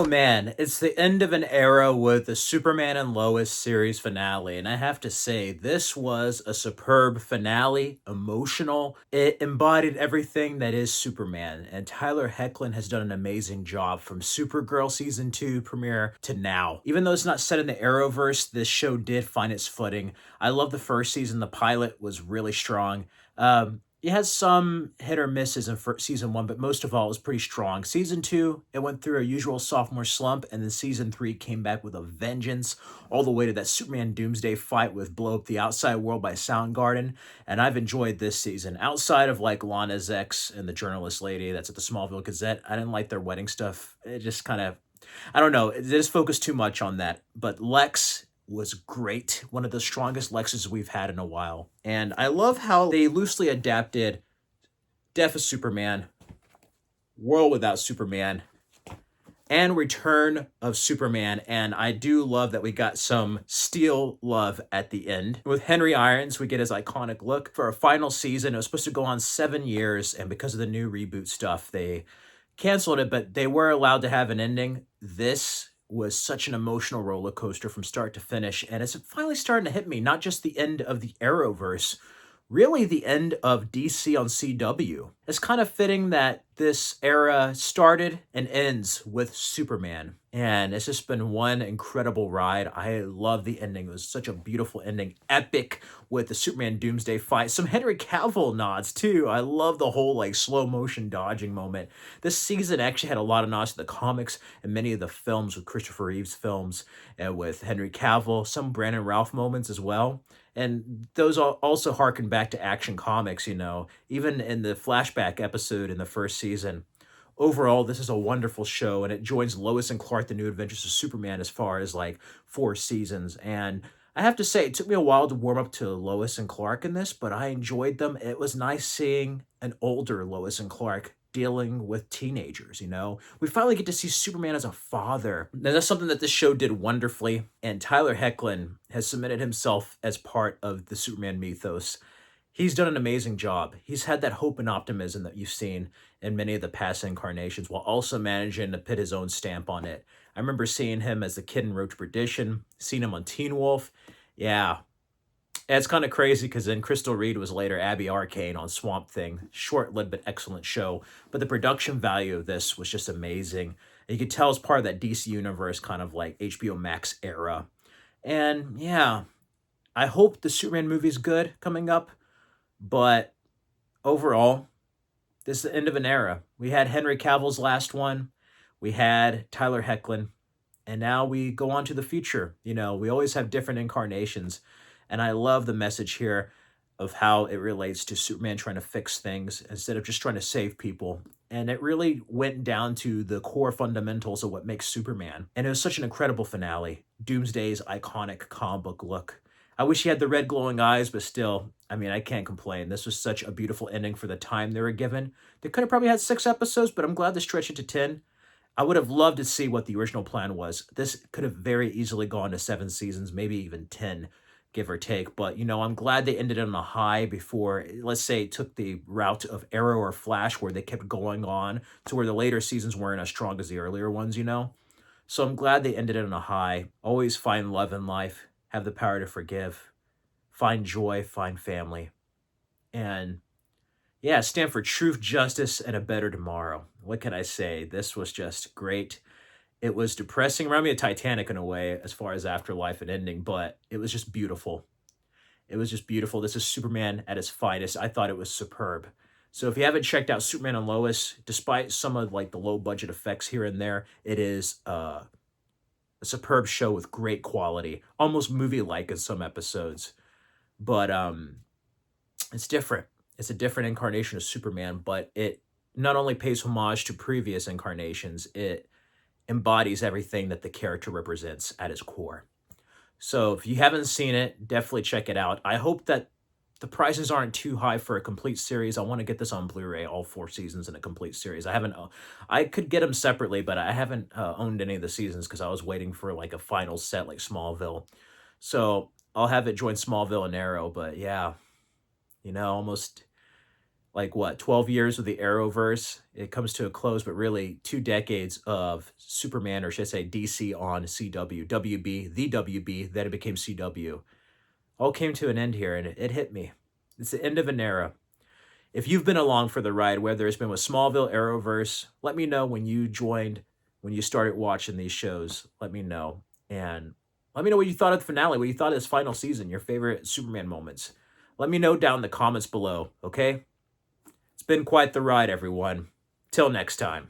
Oh man, it's the end of an era with the Superman and Lois series finale, and I have to say, this was a superb finale, emotional. It embodied everything that is Superman, and Tyler Hoechlin has done an amazing job from Supergirl season 2 premiere to now. Even though it's not set in the Arrowverse, this show did find its footing. I love the first season, the pilot was really strong. It has some hit or misses in season one, but most of all, it was pretty strong. Season two, it went through a usual sophomore slump, and then season three came back with a vengeance, all the way to that Superman Doomsday fight with Blow Up the Outside World by Soundgarden. And I've enjoyed this season. Outside of like Lana's ex and the journalist lady that's at the Smallville Gazette, I didn't like their wedding stuff. It just kind of, I don't know, it just focused too much on that. But Lex was great. One of the strongest Lexes we've had in a while. And I love how they loosely adapted Death of Superman, World Without Superman, and Return of Superman. And I do love that we got some Steel love at the end. With Henry Irons, we get his iconic look. For a final season, it was supposed to go on 7 years, and because of the new reboot stuff, they canceled it, but they were allowed to have an ending. This was such an emotional roller coaster from start to finish, and it's finally starting to hit me, not just the end of the Arrowverse, really the end of DC on CW. It's kind of fitting that this era started and ends with Superman, and it's just been one incredible ride. I love the ending. It was such a beautiful ending, epic with the Superman Doomsday fight. Some Henry Cavill nods too. I love the whole like slow motion dodging moment. This season actually had a lot of nods to the comics and many of the films with Christopher Reeve's films and with Henry Cavill, some Brandon Routh moments as well. And those also harken back to Action Comics, you know, even in the flashback episode in the first season. Overall, this is a wonderful show, and it joins Lois and Clark, The New Adventures of Superman, as far as like 4 seasons. And I have to say, it took me a while to warm up to Lois and Clark in this, but I enjoyed them. It was nice seeing an older Lois and Clark dealing with teenagers, you know? We finally get to see Superman as a father. And that's something that this show did wonderfully, and Tyler Hoechlin has submitted himself as part of the Superman mythos. He's done an amazing job. He's had that hope and optimism that you've seen in many of the past incarnations while also managing to put his own stamp on it. I remember seeing him as the kid in Road to Perdition, seeing him on Teen Wolf. Yeah, it's kind of crazy because then Crystal Reed was later Abby Arcane on Swamp Thing. Short-lived but excellent show. But the production value of this was just amazing. And you could tell it's part of that DC Universe kind of like HBO Max era. And yeah, I hope the Superman movie's good coming up. But overall, this is the end of an era. We had Henry Cavill's last one. We had Tyler Hoechlin. And now we go on to the future. You know, we always have different incarnations. And I love the message here of how it relates to Superman trying to fix things instead of just trying to save people. And it really went down to the core fundamentals of what makes Superman. And it was such an incredible finale. Doomsday's iconic comic book look. I wish he had the red glowing eyes, but still, I mean, I can't complain. This was such a beautiful ending for the time they were given. They could have probably had 6 episodes, but I'm glad they stretched it to 10. I would have loved to see what the original plan was. This could have very easily gone to 7 seasons, maybe even 10, give or take. But, you know, I'm glad they ended on a high before, let's say, it took the route of Arrow or Flash where they kept going on to where the later seasons weren't as strong as the earlier ones, you know? So I'm glad they ended it on a high. Always find love in life. Have the power to forgive, find joy, find family, and yeah, stand for truth, justice, and a better tomorrow. What can I say? This was just great. It was depressing, reminded me of Titanic in a way, as far as afterlife and ending, but it was just beautiful. It was just beautiful. This is Superman at its finest. I thought it was superb. So if you haven't checked out Superman and Lois, despite some of like the low budget effects here and there, it is a superb show with great quality, almost movie-like in some episodes. But it's different. It's a different incarnation of Superman, but it not only pays homage to previous incarnations, it embodies everything that the character represents at its core. So if you haven't seen it, definitely check it out. I hope that the prices aren't too high for a complete series. I want to get this on Blu-ray, all 4 seasons in a complete series. I haven't, I could get them separately, but I haven't owned any of the seasons because I was waiting for like a final set like Smallville. So I'll have it join Smallville and Arrow, but yeah, you know, almost like what, 12 years of the Arrowverse. It comes to a close, but really 2 decades of Superman, or should I say DC on CW, WB, the WB, then it became CW. All came to an end here, and it hit me. It's the end of an era. If you've been along for the ride, whether it's been with Smallville, Arrowverse, let me know when you joined, when you started watching these shows. Let me know. And let me know what you thought of the finale, what you thought of this final season, your favorite Superman moments. Let me know down in the comments below, okay? It's been quite the ride, everyone. Till next time.